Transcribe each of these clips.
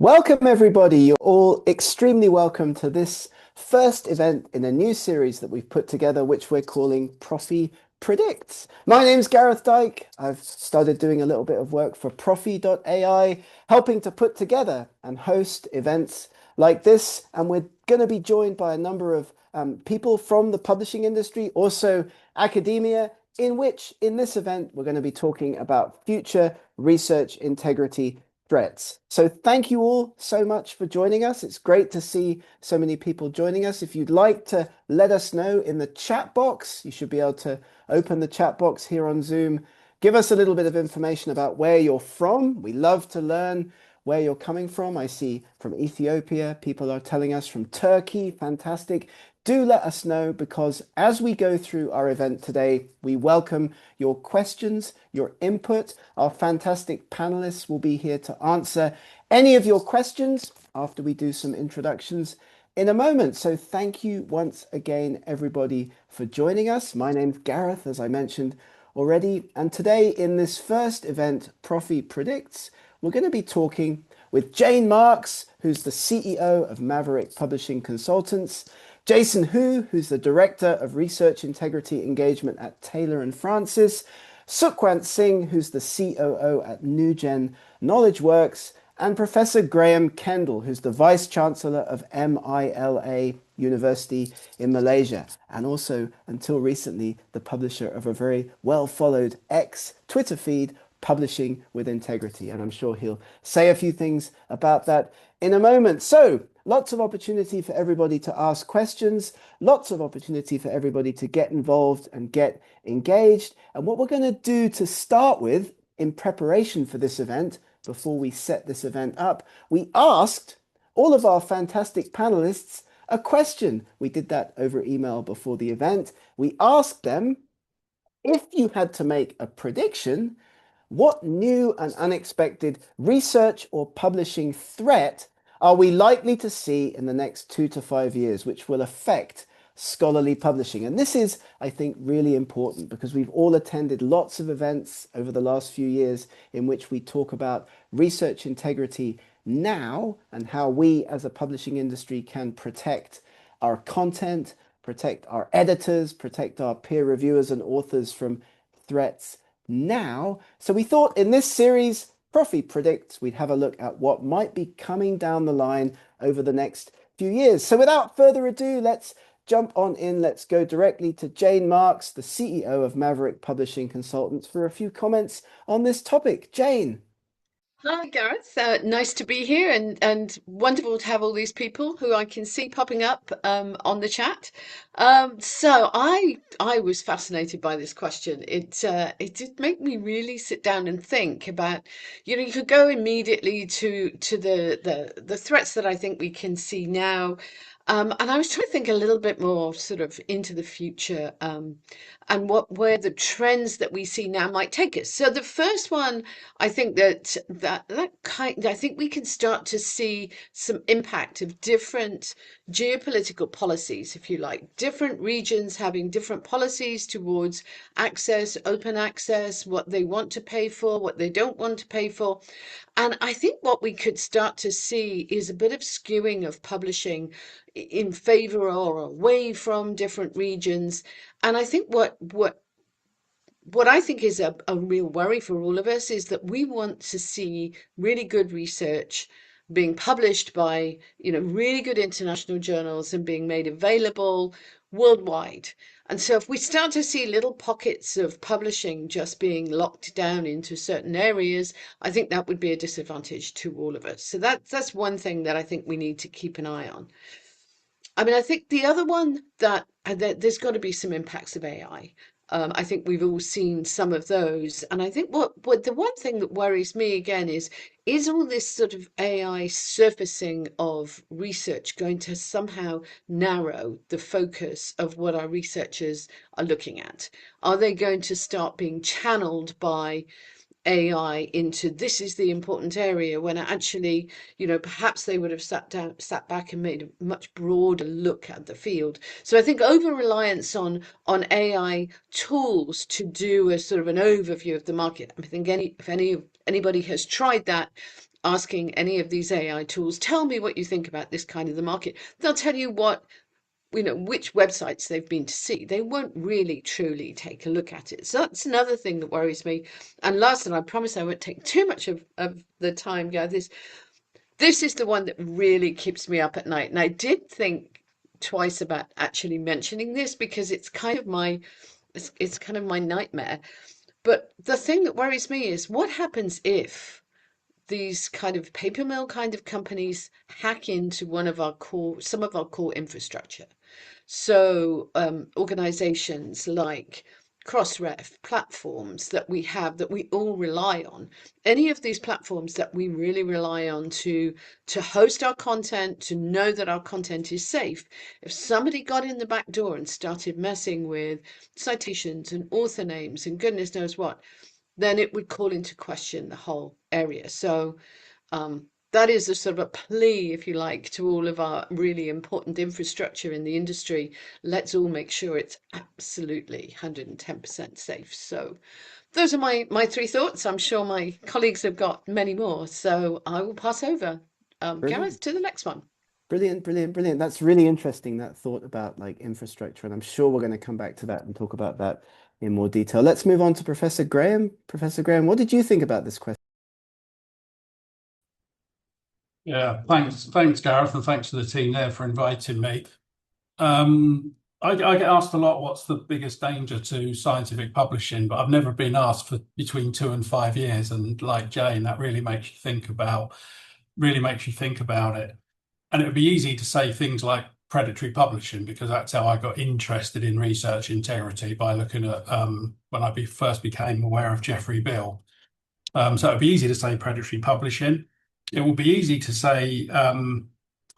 Welcome, everybody. You're all extremely welcome to this first event in a new series that we've put together, which we're calling Prophy Predicts. My name's Gareth Dyke. I've started doing a little bit of work for Prophy.ai, helping to put together and host events like this. And we're going to be joined by a number of people from the publishing industry, also academia, in this event, we're going to be talking about future research integrity threats. So thank you all so much for joining us. It's great to see so many people joining us. If you'd like to let us know in the chat box, you should be able to open the chat box here on Zoom. Give us a little bit of information about where you're from. We love to learn where you're coming from. I see from Ethiopia, people are telling us from Turkey. Fantastic. Do let us know, because as we go through our event today, we welcome your questions, your input. Our fantastic panelists will be here to answer any of your questions after we do some introductions in a moment. So thank you once again, everybody, for joining us. My name's Gareth, as I mentioned already. And today in this first event, Prophy Predicts, we're going to be talking with Jayne Marks, who's the CEO of Maverick Publishing Consultants, Jason Hu, who's the Director of Research Integrity Engagement at Taylor & Francis, Sukhwant Singh, who's the COO at NewGen Knowledge Works, and Professor Graham Kendall, who's the Vice Chancellor of MILA University in Malaysia, and also, until recently, the publisher of a very well-followed Twitter feed, Publishing with Integrity. And I'm sure he'll say a few things about that in a moment. So lots of opportunity for everybody to ask questions, lots of opportunity for everybody to get involved and get engaged. And what we're going to do to start with in preparation for this event, before we set this event up, we asked all of our fantastic panelists a question. We did that over email before the event. We asked them, if you had to make a prediction, what new and unexpected research or publishing threat are we likely to see in the next 2 to 5 years, which will affect scholarly publishing? And this is, I think, really important, because we've all attended lots of events over the last few years in which we talk about research integrity now and how we as a publishing industry can protect our content, protect our editors, protect our peer reviewers and authors from threats now. So we thought in this series, Prophy Predicts, we'd have a look at what might be coming down the line over the next few years. So without further ado, let's jump on in. Let's go directly to Jayne Marks, the CEO of Maverick Publishing Consultants, for a few comments on this topic. Jayne. Hi, Gareth. Nice to be here, and wonderful to have all these people who I can see popping up on the chat. So I was fascinated by this question. It did make me really sit down and think about, you could go immediately to the threats that I think we can see now. And I was trying to think a little bit more sort of into the future, and where the trends that we see now might take us. So the first one, I think I think we can start to see some impact of different geopolitical policies, if you like, different regions having different policies towards access, open access, what they want to pay for, what they don't want to pay for. And I think what we could start to see is a bit of skewing of publishing in favor or away from different regions. And I think what I think is a real worry for all of us is that we want to see really good research being published by, really good international journals and being made available worldwide. And so if we start to see little pockets of publishing just being locked down into certain areas, I think that would be a disadvantage to all of us. So that's one thing that I think we need to keep an eye on. I mean, I think the other one that there's got to be some impacts of AI. I think we've all seen some of those, and I think what the one thing that worries me again is all this sort of AI surfacing of research going to somehow narrow the focus of what our researchers are looking at? Are they going to start being channeled by AI into this is the important area, when actually, perhaps they would have sat back and made a much broader look at the field. So I think over-reliance on AI tools to do a sort of an overview of the market. I think if anybody has tried that, asking any of these AI tools, tell me what you think about this kind of the market. They'll tell you what, which websites they've been to see. They won't really truly take a look at it. So that's another thing that worries me. And last, and I promise I won't take too much of the time, Gareth, this is the one that really keeps me up at night. And I did think twice about actually mentioning this because it's kind of my nightmare. But the thing that worries me is what happens if these kind of paper mill kind of companies hack into some of our core infrastructure. So organizations like Crossref, platforms that we have that we all rely on, any of these platforms that we really rely on to host our content, to know that our content is safe. If somebody got in the back door and started messing with citations and author names and goodness knows what, then it would call into question the whole area. So that is a sort of a plea, if you like, to all of our really important infrastructure in the industry. Let's all make sure it's absolutely 110% safe. So those are my three thoughts. I'm sure my colleagues have got many more. So I will pass over, Brilliant. Gareth, to the next one. Brilliant, brilliant, brilliant. That's really interesting, that thought about like infrastructure. And I'm sure we're going to come back to that and talk about that in more detail. Let's move on to Professor Graham. Professor Graham, what did you think about this question? Yeah, thanks, Gareth, and thanks to the team there for inviting me. I get asked a lot, what's the biggest danger to scientific publishing, but I've never been asked for between 2 and 5 years. And like Jayne, that really makes you think about it. And it would be easy to say things like predatory publishing, because that's how I got interested in research integrity, by looking at when I first became aware of Jeffrey Bill. So it'd be easy to say predatory publishing. It will be easy to say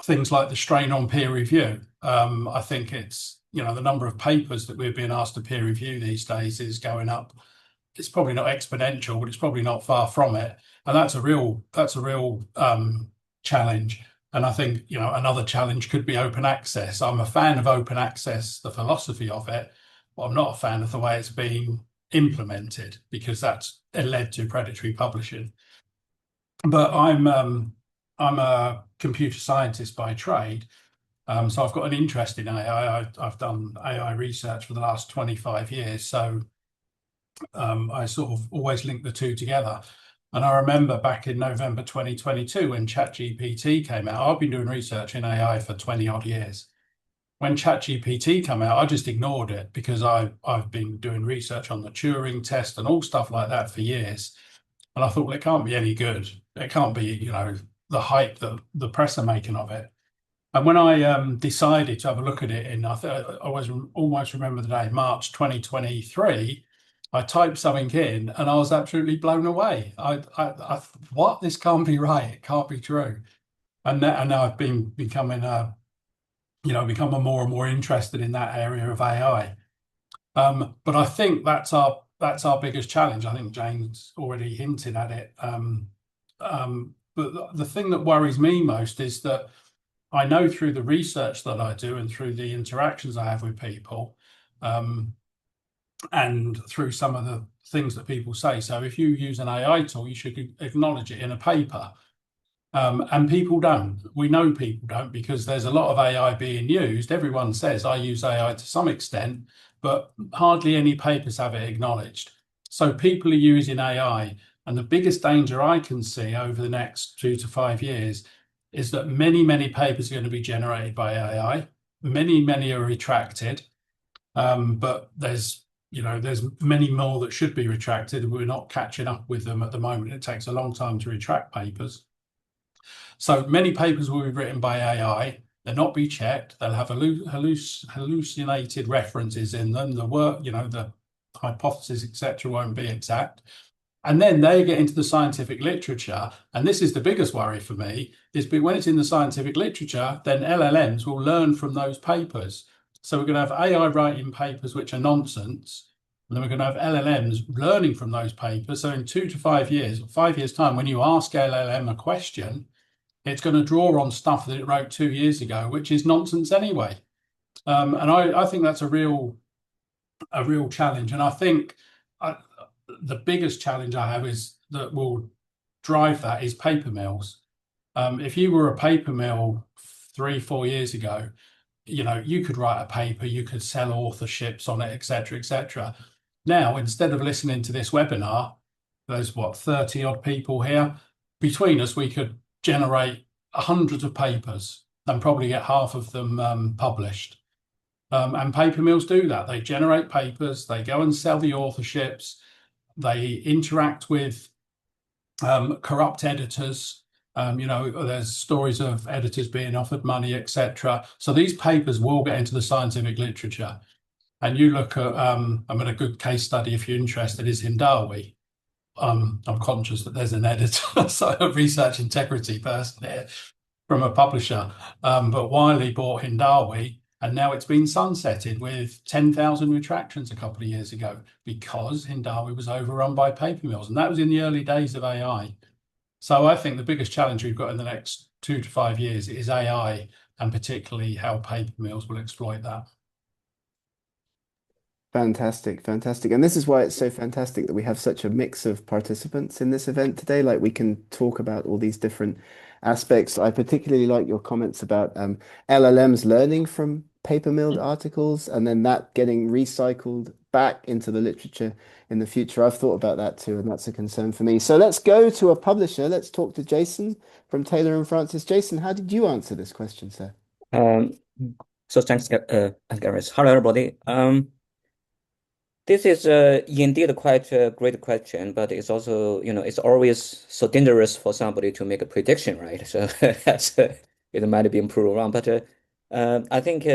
things like the strain on peer review. I think it's, the number of papers that we're being asked to peer review these days is going up. It's probably not exponential, but it's probably not far from it. And that's a real challenge. And I think, another challenge could be open access. I'm a fan of open access, the philosophy of it, but I'm not a fan of the way it's being implemented, because that's led to predatory publishing. But I'm a computer scientist by trade, so I've got an interest in AI. I've done AI research for the last 25 years, so I sort of always link the two together. And I remember back in November 2022 when ChatGPT came out. I've been doing research in AI for 20 odd years. When ChatGPT came out, I just ignored it, because I've been doing research on the Turing test and all stuff like that for years. And I thought, well, it can't be any good. It can't be, the hype that the press are making of it. And when I decided to have a look at it I almost remember the day, March 2023, I typed something in and I was absolutely blown away. What? This can't be right. It can't be true. And now I've become more and more interested in that area of AI. But I think that's our biggest challenge. I think Jayne's already hinted at it. But the thing that worries me most is that I know through the research that I do and through the interactions I have with people, and through some of the things that people say. So if you use an AI tool, you should acknowledge it in a paper. And people don't. We know people don't, because there's a lot of AI being used. Everyone says, I use AI to some extent, but hardly any papers have it acknowledged. So people are using AI. And the biggest danger I can see over the next 2 to 5 years is that many, many papers are going to be generated by AI. Many are retracted. But there's many more that should be retracted. We're not catching up with them at the moment. It takes a long time to retract papers. So many papers will be written by AI. They'll not be checked. They'll have hallucinated references in them. The work, the hypothesis, etc., won't be exact. And then they get into the scientific literature. And this is the biggest worry for me, is when it's in the scientific literature, then LLMs will learn from those papers. So we're going to have AI writing papers which are nonsense. And then we're going to have LLMs learning from those papers. So in 2 to 5 years, 5 years' time, when you ask LLM a question, it's going to draw on stuff that it wrote 2 years ago, which is nonsense anyway. And I think that's a real challenge. And I think the biggest challenge I have is that we'll drive that is paper mills. If you were a paper mill 3-4 years ago, you could write a paper, you could sell authorships on it, etc., etc. Now, instead of listening to this webinar, there's 30 odd people here. Between us, we could generate hundreds of papers and probably get half of them published. And paper mills do that. They generate papers, they go and sell the authorships, they interact with corrupt editors. There's stories of editors being offered money, etc. So these papers will get into the scientific literature. And you look at, a good case study if you're interested is Hindawi. I'm conscious that there's an editor, so a research integrity person here from a publisher. But Wiley bought Hindawi, and now it's been sunsetted with 10,000 retractions a couple of years ago because Hindawi was overrun by paper mills. And that was in the early days of AI. So I think the biggest challenge we've got in the next 2 to 5 years is AI, and particularly how paper mills will exploit that. Fantastic, fantastic. And this is why it's so fantastic that we have such a mix of participants in this event today. Like, we can talk about all these different aspects. I particularly like your comments about LLMs learning from paper milled articles and then that getting recycled back into the literature in the future. I've thought about that too, and that's a concern for me. So let's go to a publisher. Let's talk to Jason from Taylor and Francis. Jason, how did you answer this question, sir? So thanks, Gareth. Hello, everybody. This is indeed quite a great question, but it's also, it's always so dangerous for somebody to make a prediction, right? So that's it might be improved wrong, but I think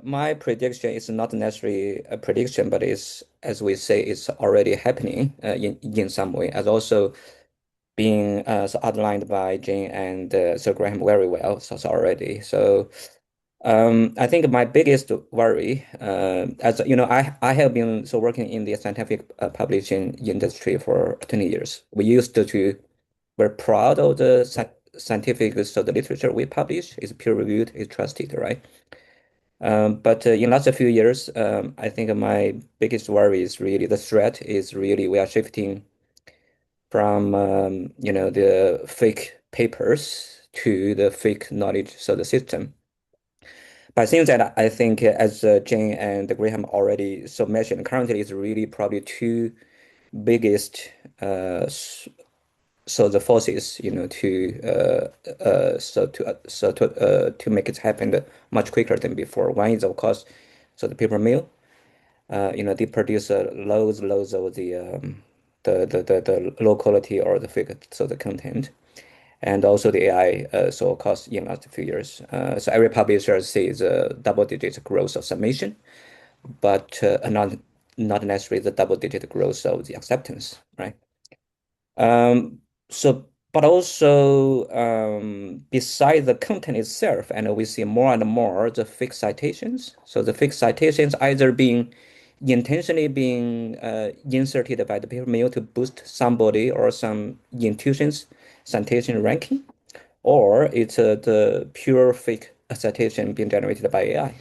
my prediction is not necessarily a prediction, but it's, as we say, it's already happening in some way, as also being so outlined by Jayne and Sir Graham very well. So already. So. I think my biggest worry, as you know, I have been working in the scientific publishing industry for 20 years. We used to we're proud of the scientific the literature we publish is peer reviewed, is trusted, right? But in last few years, I think my biggest worry is really the threat is really we are shifting from the fake papers to the fake knowledge the system. By saying that, I think as Jayne and Graham already mentioned, currently it's really probably two biggest the forces to make it happen much quicker than before. One is of course the paper mill, they produce loads of the low quality or the fake the content. And also the AI of course in last few years. So every publisher sees a double-digit growth of submission, but not necessarily the double-digit growth of the acceptance, right? But also beside the content itself, and we see more and more the fake citations. So the fake citations either being intentionally being inserted by the paper mill to boost somebody or some institutions citation ranking, or it's the pure fake citation being generated by AI.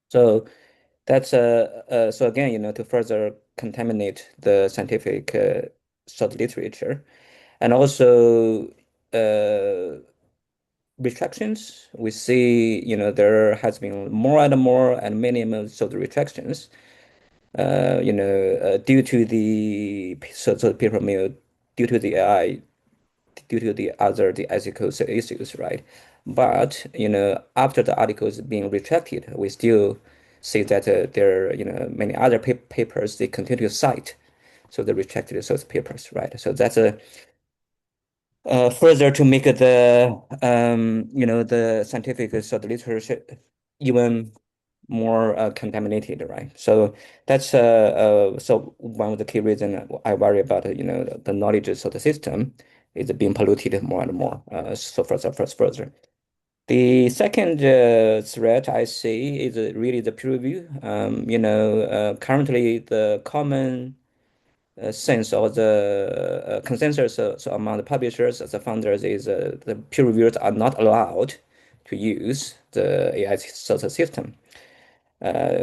So that's so again, to further contaminate the scientific literature, and also retractions. We see, there has been more and more and many the retractions. Due to the paper mill, due to the AI, due to the ethical issues, right? But after the articles being retracted, we still see that there are many other papers they continue to cite, so the retracted those papers, right? So that's a further to make the the scientific literature even more contaminated, right? So that's so one of the key reasons I worry about the knowledge the system is being polluted more and more. So further. The second threat I see is really the peer review. Currently the common sense or the consensus so among the publishers, the founders, is the peer reviewers are not allowed to use the AI system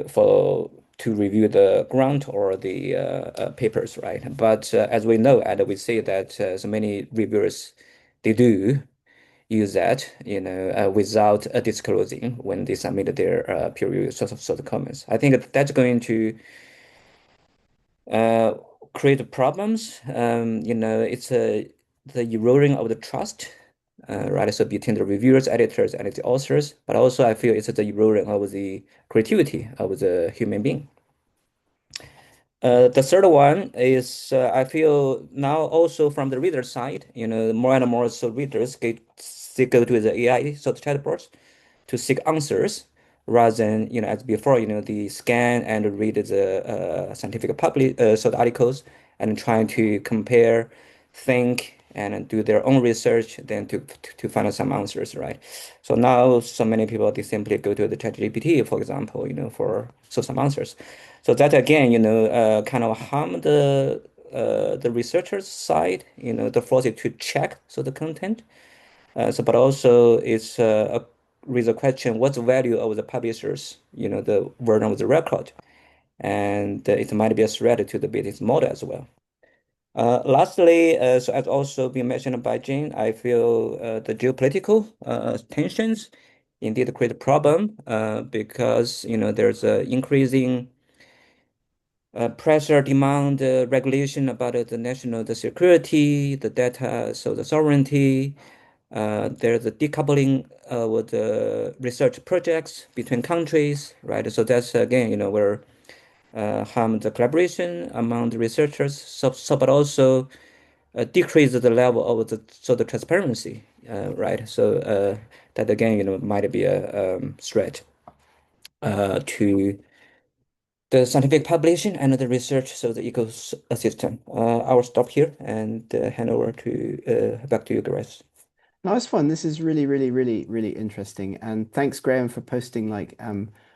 for to review the grant or the papers, right? But as we know, and we see that so many reviewers, they do use that, without disclosing when they submit their peer review sort of comments. I think that's going to create problems. It's the eroding of the trust, right? So between the reviewers, editors, and the authors, but also I feel it's the eroding of the creativity of the human being. The third one is I feel now also from the reader side, more and more so readers they go to the AI sort of chatbots to seek answers rather than as before, the scan and read the scientific public sort of articles and trying to compare, think, and do their own research, then to find some answers, right? So now so many people they simply go to the ChatGPT, for example, for some answers. So that again, kind of harm the researchers side, the force it to check the content. But also it's with the question, what's the value of the publishers, the version of the record, and it might be a threat to the business model as well. Lastly, so as also been mentioned by Jayne, I feel the geopolitical tensions indeed create a problem because there's an increasing pressure, demand, regulation about the national security, the data, so the sovereignty. There's a decoupling with the research projects between countries, right? So that's again, where harm the collaboration among the researchers. But also decrease the level of the transparency, right? So that again, might be a threat to the scientific publication and the research, so the ecosystem. I will stop here and hand over to back to you, Gareth. Nice one. This is really, really, really, really interesting. And thanks, Graham, for posting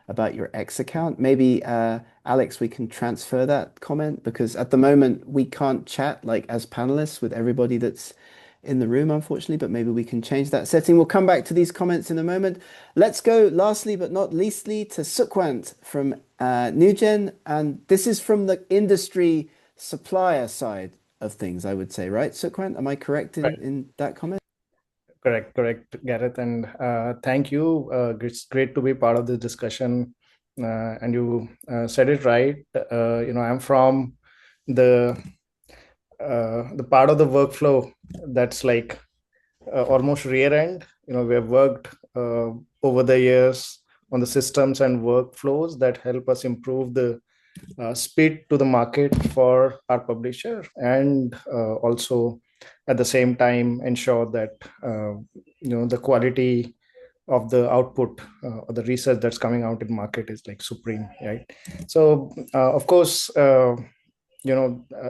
about your X account. Maybe Alex, we can transfer that comment because at the moment we can't chat as panelists with everybody that's in the room, unfortunately, but maybe we can change that setting. We'll come back to these comments in a moment. Let's go lastly but not leastly to Sukhwant from NewGen. And this is from the industry supplier side of things, I would say, right? Sukhwant, am I correct in that comment? Correct, Gareth, and thank you. It's great to be part of this discussion. And you said it right. I'm from the part of the workflow that's almost rear end. We have worked over the years on the systems and workflows that help us improve the speed to the market for our publisher, and also at the same time ensure that the quality of the output or the research that's coming out in market is supreme, right? So of course,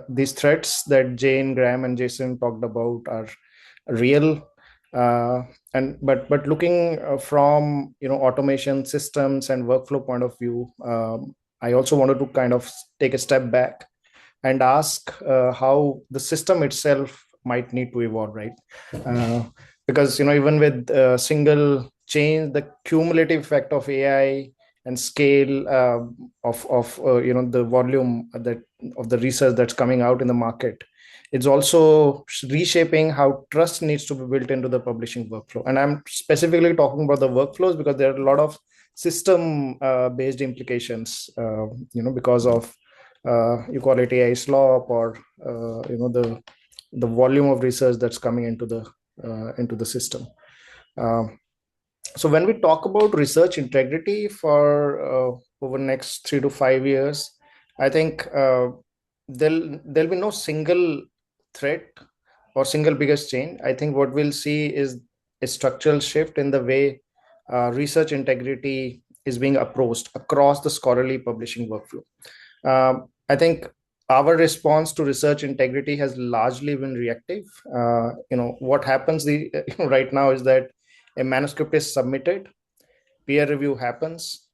these threats that Jayne, Graham, and Jason talked about are real. But looking from automation systems and workflow point of view, I also wanted to kind of take a step back and ask how the system itself might need to evolve, right? Because even with single change, the cumulative effect of AI and scale of the volume of the research that's coming out in the market, it's also reshaping how trust needs to be built into the publishing workflow. And I'm specifically talking about the workflows because there are a lot of system based implications, because of you call it AI slop or the volume of research that's coming into the system. So when we talk about research integrity for over the next 3 to 5 years, I think there'll be no single threat or single biggest change. I think what we'll see is a structural shift in the way research integrity is being approached across the scholarly publishing workflow. I think our response to research integrity has largely been reactive. What happens right now is that a manuscript is submitted, peer review happens,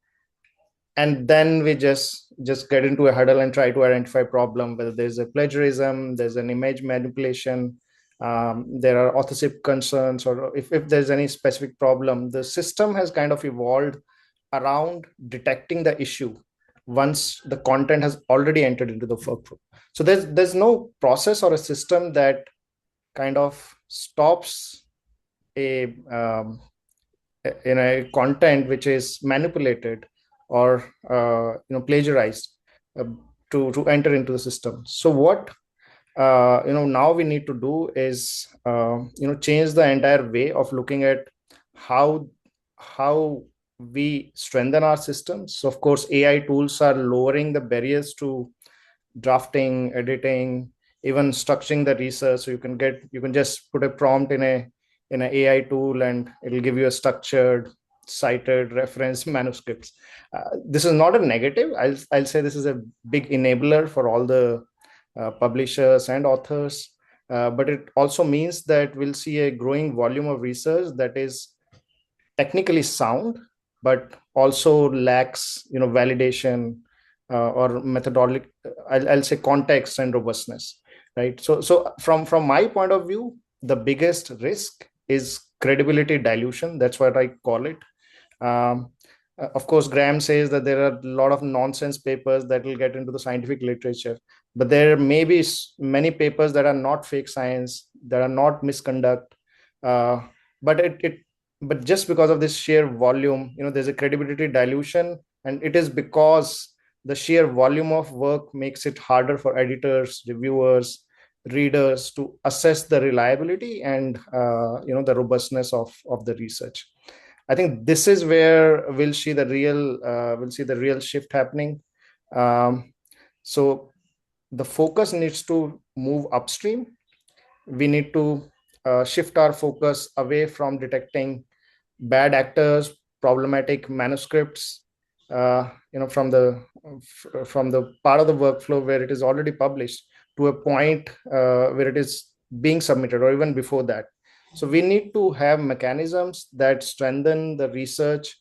and then we just get into a huddle and try to identify problem, whether there's a plagiarism, there's an image manipulation, there are authorship concerns, or if there's any specific problem. The system has kind of evolved around detecting the issue once the content has already entered into the workflow. So there's no process or a system that kind of stops a content which is manipulated or plagiarized uh, to enter into the system. So what now we need to do is change the entire way of looking at how we strengthen our systems. So of course AI tools are lowering the barriers to drafting, editing, even structuring the research. So you can just put a prompt in an AI tool and it'll give you a structured, cited, reference manuscripts. This is not a negative. I'll say this is a big enabler for all the publishers and authors. But it also means that we'll see a growing volume of research that is technically sound, but also lacks validation or methodology. I'll say context and robustness, right? So from my point of view, the biggest risk is credibility dilution. That's what I call it. Of course, Graham says that there are a lot of nonsense papers that will get into the scientific literature, but there may be many papers that are not fake science, that are not misconduct. But just because of this sheer volume, there's a credibility dilution, and it is because the sheer volume of work makes it harder for editors, reviewers, readers to assess the reliability and the robustness of the research. I think this is where we'll see the real shift happening. So the focus needs to move upstream. We need to shift our focus away from detecting bad actors, problematic manuscripts, from the part of the workflow where it is already published to a point where it is being submitted, or even before that. So we need to have mechanisms that strengthen the research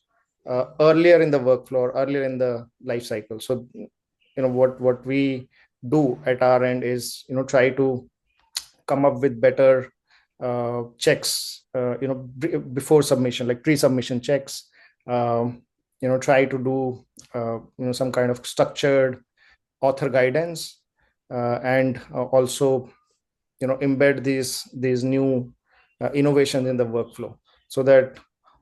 earlier in the workflow, earlier in the life cycle. So what we do at our end is try to come up with better checks before submission, like pre-submission checks. Try to do some kind of structured author guidance, and also embed these new innovations in the workflow, so that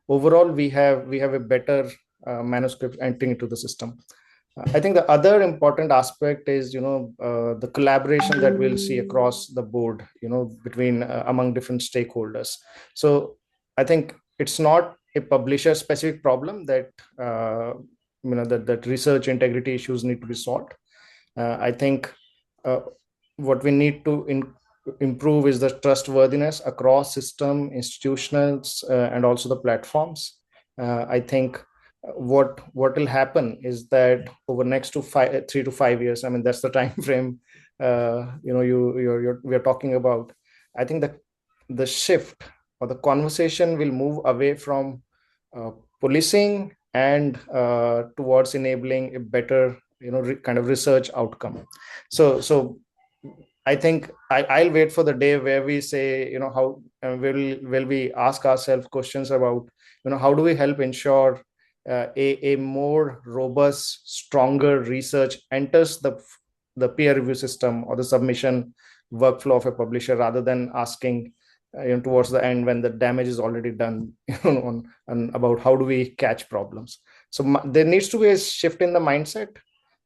overall we have a better manuscript entering into the system. I think the other important aspect is the collaboration that we'll see across the board, between among different stakeholders. So I think it's not a publisher specific problem that that research integrity issues need to be solved. I think what we need to improve is the trustworthiness across system, institutions, and also the platforms. I think what will happen is that over next 3 to 5 years, I mean that's the time frame we are talking about. I think the shift or the conversation will move away from policing and towards enabling a better kind of research outcome. So I think I'll wait for the day where we say how will we ask ourselves questions about how do we help ensure a more robust, stronger research enters the peer review system or the submission workflow of a publisher, rather than asking towards the end when the damage is already done on about how do we catch problems. So there needs to be a shift in the mindset.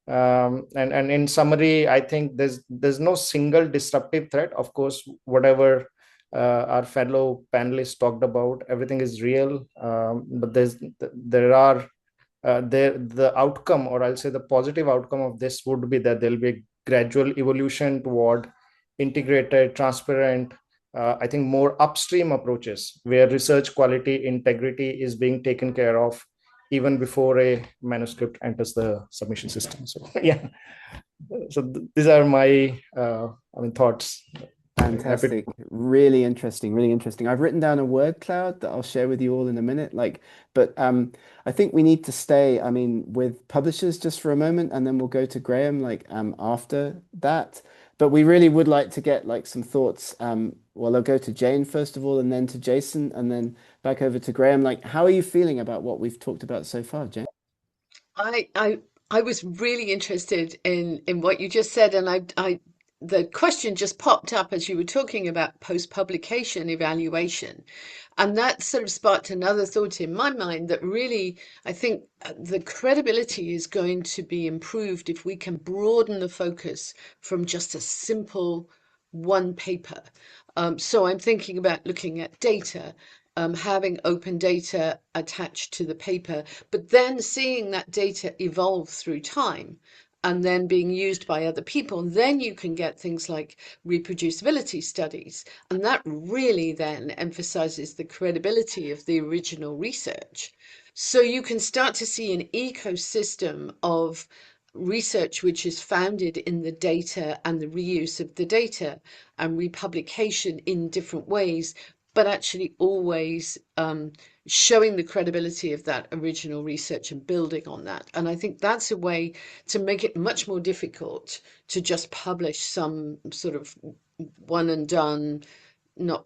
And in summary, I think there's no single disruptive threat. Of course, whatever our fellow panelists talked about, everything is real, but the outcome, or I'll say the positive outcome of this would be that there'll be a gradual evolution toward integrated, transparent, I think more upstream approaches where research quality integrity is being taken care of even before a manuscript enters the submission system. So yeah, so these are my thoughts. Fantastic. Really interesting. Really interesting. I've written down a word cloud that I'll share with you all in a minute. But I think we need to stay, with publishers just for a moment, and then we'll go to Graham after that. But we really would like to get some thoughts. Well, I'll go to Jayne first of all, and then to Jason, and then back over to Graham. How are you feeling about what we've talked about so far, Jayne? I was really interested in what you just said, and I the question just popped up as you were talking about post-publication evaluation, and that sort of sparked another thought in my mind that really I think the credibility is going to be improved if we can broaden the focus from just a simple one paper. So I'm thinking about looking at data, having open data attached to the paper, but then seeing that data evolve through time and then being used by other people. And then you can get things like reproducibility studies. And that really then emphasizes the credibility of the original research. So you can start to see an ecosystem of research which is founded in the data and the reuse of the data and republication in different ways, but actually always showing the credibility of that original research and building on that. And I think that's a way to make it much more difficult to just publish some sort of one and done, not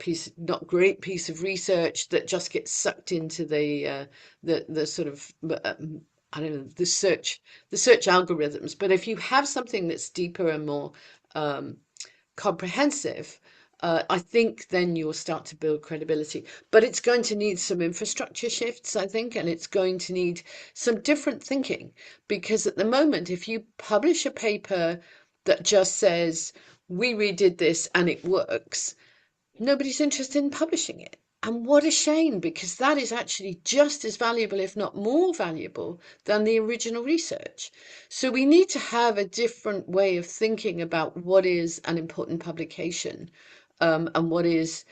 great piece of research that just gets sucked into the sort of I don't know, the search algorithms. But if you have something that's deeper and more comprehensive, I think then you'll start to build credibility. But it's going to need some infrastructure shifts, I think, and it's going to need some different thinking. Because at the moment, if you publish a paper that just says, we redid this and it works, nobody's interested in publishing it. And what a shame, because that is actually just as valuable, if not more valuable, than the original research. So we need to have a different way of thinking about what is an important publication, and what is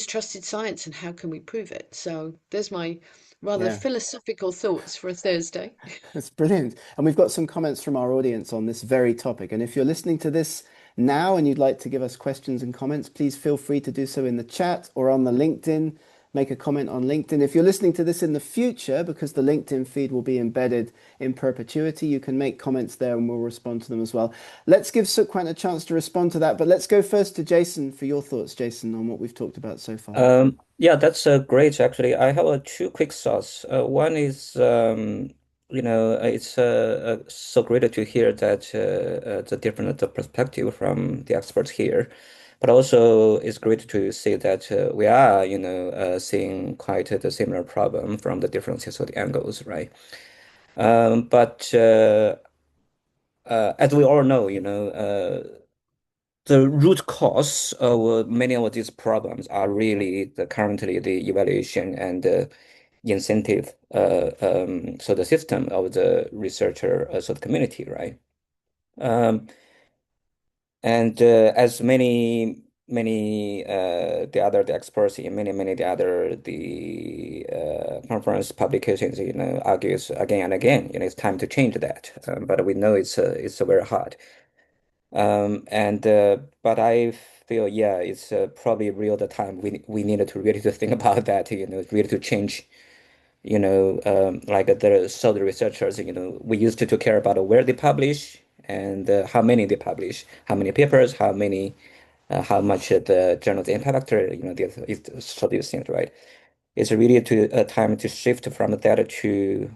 trusted science and how can we prove it. So there's my rather Yeah. philosophical thoughts for a Thursday. That's brilliant. And we've got some comments from our audience on this very topic. And if you're listening to this now and you'd like to give us questions and comments, please feel free to do so in the chat or on the LinkedIn. Make a comment on LinkedIn. If you're listening to this in the future, because the LinkedIn feed will be embedded in perpetuity, you can make comments there and we'll respond to them as well. Let's give Sukhwant a chance to respond to that. But let's go first to Jason for your thoughts, Jason, on what we've talked about so far. Yeah, that's great. Actually, I have two quick thoughts. One is, it's so great to hear that the different the perspective from the experts here, but also it's great to see that we are, seeing quite the similar problem from the different sort of angles, right? But as we all know, the root cause of many of these problems are really currently the evaluation and incentive so the system of the researcher sort of community, right? And as many the experts in many the other the conference publications argues again and again, it's time to change that, but we know it's very hard. But I feel, yeah, it's probably real the time we needed to really to think about that, really to change, like the researchers, we used to care about where they publish and how many they publish, how many papers, how much the journal's impact, so these things, right? It's really a time to shift from that to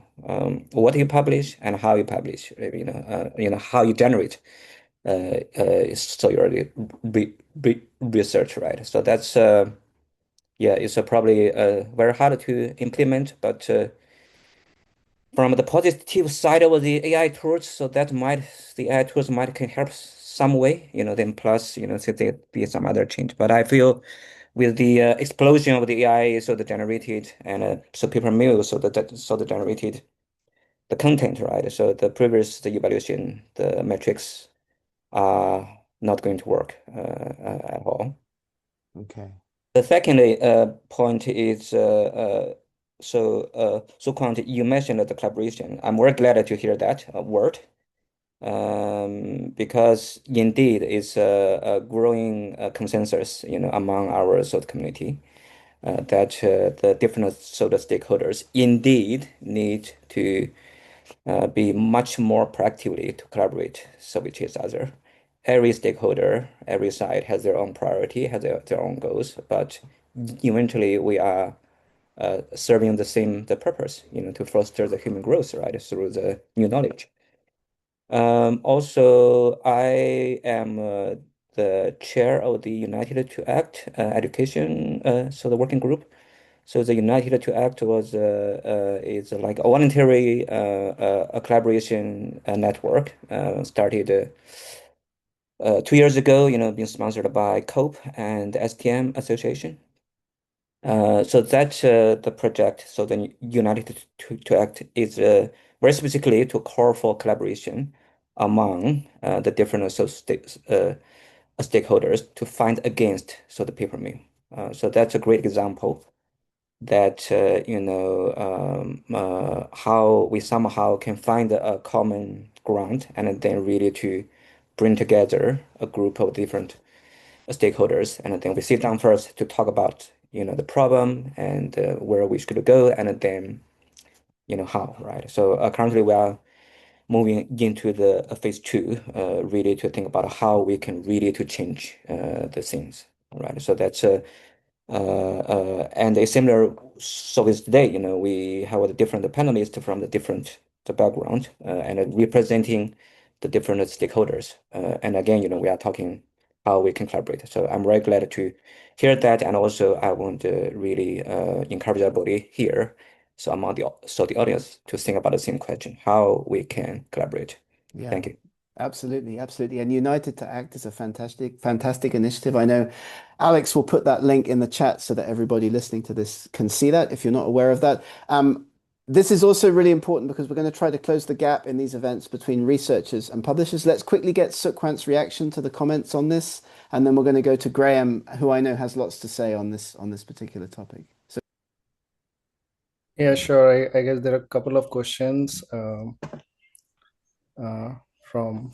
what you publish and how you publish, how you generate so your research, right? So that's yeah, it's probably very hard to implement, but from the positive side of the AI tools, so the AI tools might can help some way, then plus, so there be some other change. But I feel with the explosion of the AI, so the generated and so people mill, so the generated the content, right? So the evaluation, the metrics are not going to work at all. Okay. The second point is Sukhwant, you mentioned the collaboration. I'm very glad to hear that word, because indeed it's a growing consensus, among our sort of community that the different sort of stakeholders indeed need to be much more proactively to collaborate so with each other. Every stakeholder, every side has their own priority, has their own goals, but eventually we are serving the purpose, to foster the human growth, right, through the new knowledge. Also, I am the chair of the United to Act education, so the working group. So the United to Act was is like a voluntary a collaboration network started 2 years ago. Being sponsored by COPE and STM Association. So that's the project. So the United to Act is very specifically to call for collaboration among the different stakeholders to fight against the paper mill. So that's a great example that how we somehow can find a common ground and then really to bring together a group of different stakeholders, and then we sit down first to talk about the problem and where we should go, and then how, right? So currently we are moving into the phase 2, really to think about how we can really to change the things, right? So that's and a similar service today, we have a different panelists from the different background and representing the different stakeholders. And again, we are talking how we can collaborate. So I'm very glad to hear that, and also I want to really encourage everybody here. So among the audience to think about the same question: how we can collaborate. Yeah. Thank you. Absolutely, absolutely. And United to Act is a fantastic initiative. I know Alex will put that link in the chat so that everybody listening to this can see that if you're not aware of that. This is also really important because we're going to try to close the gap in these events between researchers and publishers. Let's quickly get Sukhwant's reaction to the comments on this, and then we're going to go to Graham, who I know has lots to say on this particular topic. So Yeah, sure. I guess there are a couple of questions from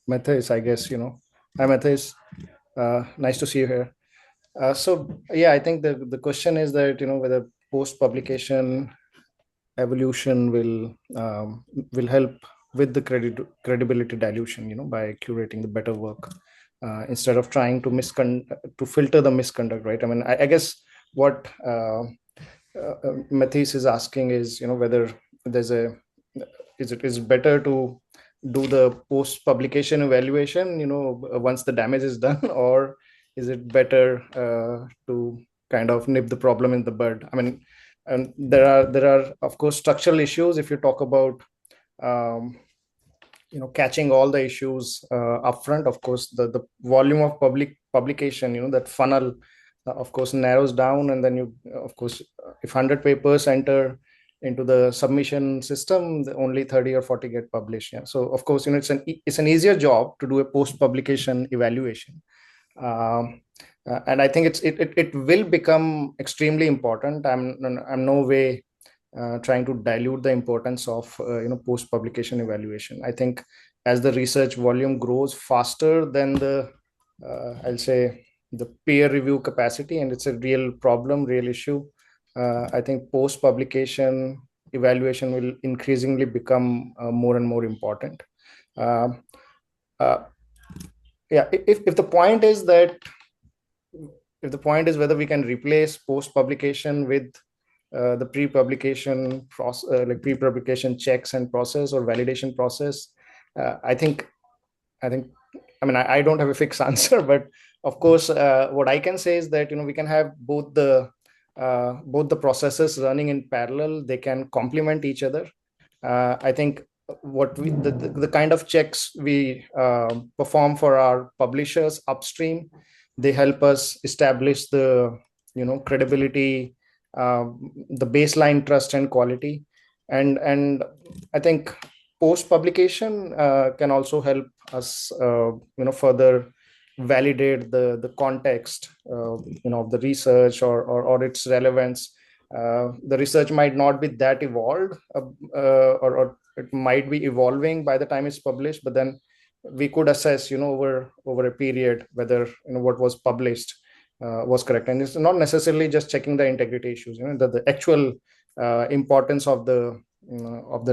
Matthias, I guess. Hi, Matthias. Nice to see you here. So yeah, I think the question is that whether post-publication evolution will help with the credibility dilution, by curating the better work instead of trying to filter the misconduct, right? I mean, I guess what Matthias is asking is, whether is it better to do the post-publication evaluation, once the damage is done, or is it better to kind of nip the problem in the bud? I mean, and there are of course structural issues if you talk about catching all the issues upfront. Of course, the volume of publication, that funnel, of course, narrows down, and then of course, if 100 papers enter into the submission system, only 30 or 40 get published. Yeah. So of course, it's an easier job to do a post-publication evaluation. And I think it will become extremely important. I'm no way trying to dilute the importance of post-publication evaluation. I think as the research volume grows faster than the I'll say the peer review capacity, and it's a real problem, real issue, I think post-publication evaluation will increasingly become more and more important. Yeah, if the point is whether we can replace post-publication with the pre-publication process, like pre-publication checks and process or validation process, I mean, I don't have a fixed answer, but of course, what I can say is that we can have both the processes running in parallel. They can complement each other. I think what the kind of checks we perform for our publishers upstream, they help us establish the credibility, the baseline trust and quality, and I think post publication can also help us further validate the context of the research or its relevance. The research might not be that evolved, or it might be evolving by the time it's published, but then we could assess over a period whether what was published was correct. And it's not necessarily just checking the integrity issues, the actual importance of the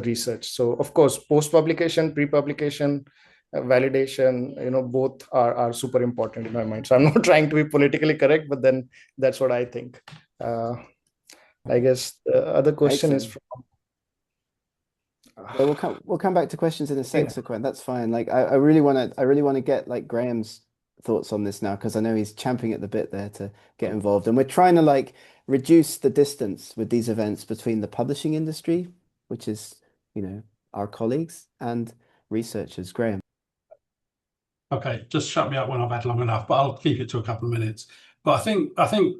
research. So of course, post-publication, pre-publication, validation, both are super important in my mind. So I'm not trying to be politically correct, but then that's what I think. I guess the other question is from Yeah, we'll come back to questions in a sec, Yeah. Sukhwant. That's fine. Like I really want to get like Graham's thoughts on this now because I know he's champing at the bit there to get involved. And we're trying to like reduce the distance with these events between the publishing industry, which is, you know, our colleagues, and researchers. Graham. Okay, just shut me up when I've had long enough, but I'll keep it to a couple of minutes. But I think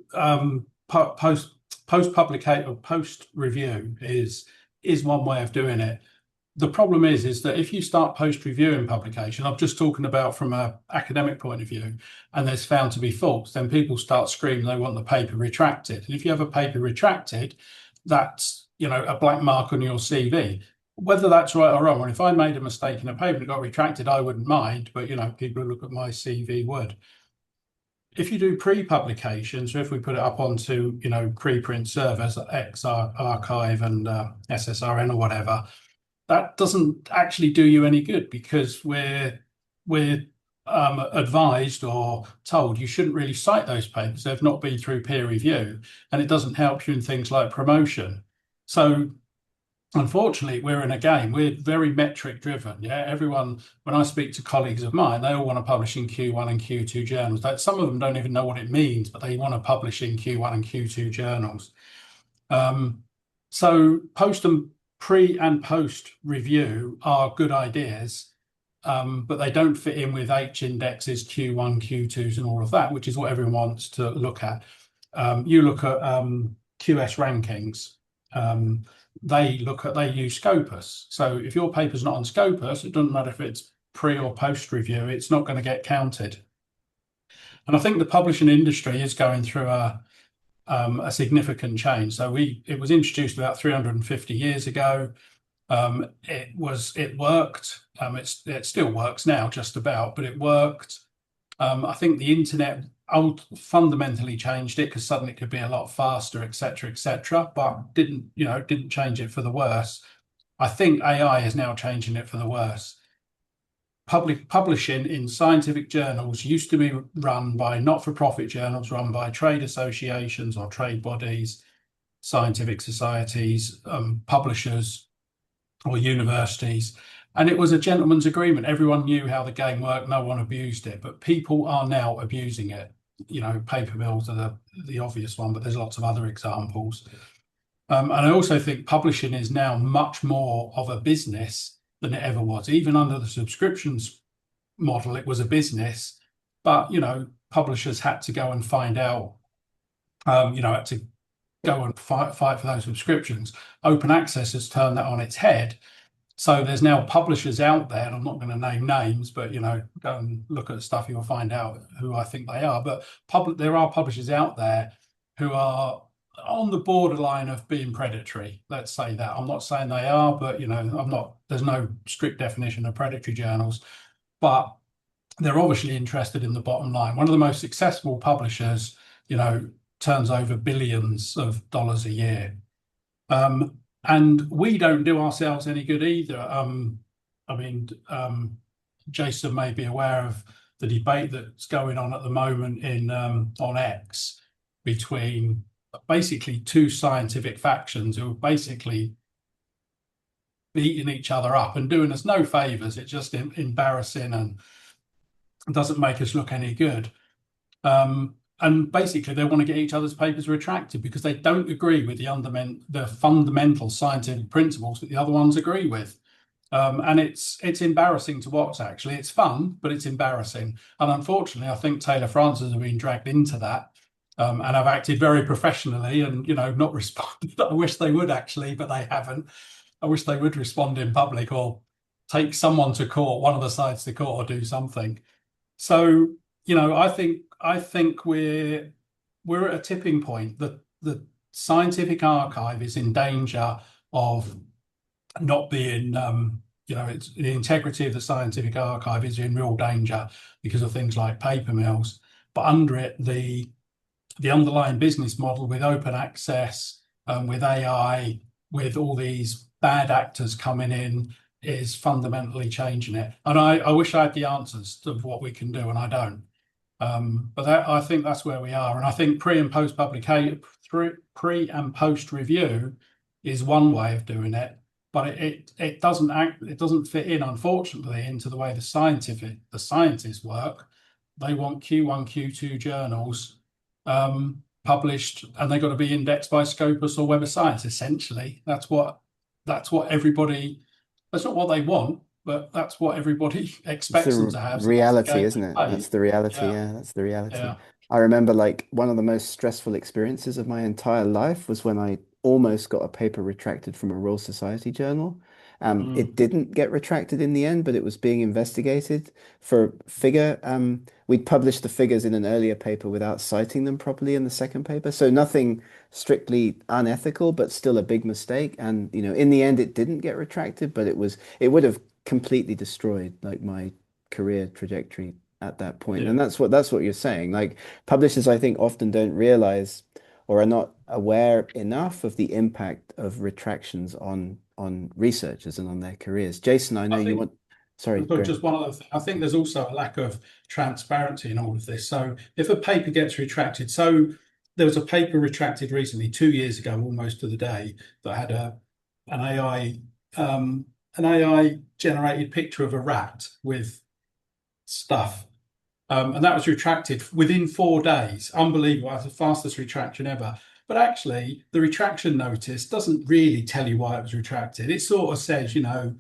post publication or post review is one way of doing it. The problem is that if you start post reviewing publication, I'm just talking about from an academic point of view, and there's found to be faults, then people start screaming they want the paper retracted. And if you have a paper retracted, that's, you know, a black mark on your CV. Whether that's right or wrong, and if I made a mistake in a paper and it got retracted, I wouldn't mind, but, you know, people who look at my CV would. If you do pre-publication, so if we put it up onto, you know, preprint servers, Archive and SSRN or whatever, that doesn't actually do you any good because we're advised or told you shouldn't really cite those papers. They've not been through peer review, and it doesn't help you in things like promotion. So unfortunately, we're in a game. We're very metric driven. Yeah, everyone. When I speak to colleagues of mine, they all want to publish in Q1 and Q2 journals. Some of them don't even know what it means, but they want to publish in Q1 and Q2 journals. So pre and post review are good ideas, but they don't fit in with H indexes, Q1, Q2s, and all of that, which is what everyone wants to look at. You look at QS rankings. They use Scopus. So if your paper's not on Scopus, it doesn't matter if it's pre or post review, it's not going to get counted. And I think the publishing industry is going through a significant change. So it was introduced about 350 years ago. It worked. It still works now, just about, but it worked. I think the internet fundamentally changed it because suddenly it could be a lot faster, etc., but didn't change it for the worse. I think AI is now changing it for the worse. Publishing in scientific journals used to be run by not-for-profit journals, run by trade associations or trade bodies, scientific societies, publishers, or universities. And it was a gentleman's agreement. Everyone knew how the game worked. No one abused it. But people are now abusing it. You know, paper mills are the obvious one, but there's lots of other examples. And I also think publishing is now much more of a business than it ever was. Even under the subscriptions model, it was a business. But, you know, publishers had to go and find out, had to go and fight for those subscriptions. Open access has turned that on its head. So there's now publishers out there, and I'm not going to name names, but, you know, go and look at stuff, you'll find out who I think they are. But there are publishers out there who are on the borderline of being predatory. Let's say that. I'm not saying they are, but, you know, there's no strict definition of predatory journals, but they're obviously interested in the bottom line. One of the most successful publishers, you know, turns over billions of dollars a year. And we don't do ourselves any good either. Jason may be aware of the debate that's going on at the moment on X between basically two scientific factions who are basically beating each other up and doing us no favors. It's just embarrassing and doesn't make us look any good. And basically, they want to get each other's papers retracted because they don't agree with the fundamental scientific principles that the other ones agree with. And it's embarrassing to watch, actually. It's fun, but it's embarrassing. And unfortunately, I think Taylor Francis have been dragged into that and have acted very professionally and, you know, not responded. I wish they would, actually, but they haven't. I wish they would respond in public or take someone to court, one of the sides to court, or do something. So, you know, I think we're at a tipping point. The scientific archive is in danger of not being, it's the integrity of the scientific archive is in real danger because of things like paper mills. But under it, the underlying business model with open access, with AI, with all these bad actors coming in, is fundamentally changing it. And I wish I had the answers to what we can do, and I don't. But I think that's where we are. And I think pre and post publication, pre and post review is one way of doing it. but it doesn't fit in, unfortunately, into the way the scientists work. They want Q1, Q2 journals published, and they've got to be indexed by Scopus or Web of Science. Essentially, that's what everybody. That's not what they want, but that's what everybody expects them to have. Reality, isn't it? That's the reality. Yeah, that's the reality. Yeah. I remember like one of the most stressful experiences of my entire life was when I almost got a paper retracted from a Royal Society journal. It didn't get retracted in the end, but it was being investigated for figure. We'd published the figures in an earlier paper without citing them properly in the second paper. So nothing strictly unethical, but still a big mistake. And, you know, in the end, it didn't get retracted, but it would have completely destroyed like my career trajectory at that point. And that's what you're saying. Like publishers, I think, often don't realize or are not aware enough of the impact of retractions on researchers and on their careers. Jason, I know you want. Sorry, just one other thing. I think there's also a lack of transparency in all of this. So if a paper gets retracted, so there was a paper retracted recently, 2 years ago, almost to the day, that had an AI generated picture of a rat with stuff. And that was retracted within 4 days. Unbelievable. That's the fastest retraction ever. But actually, the retraction notice doesn't really tell you why it was retracted. It sort of says, you know,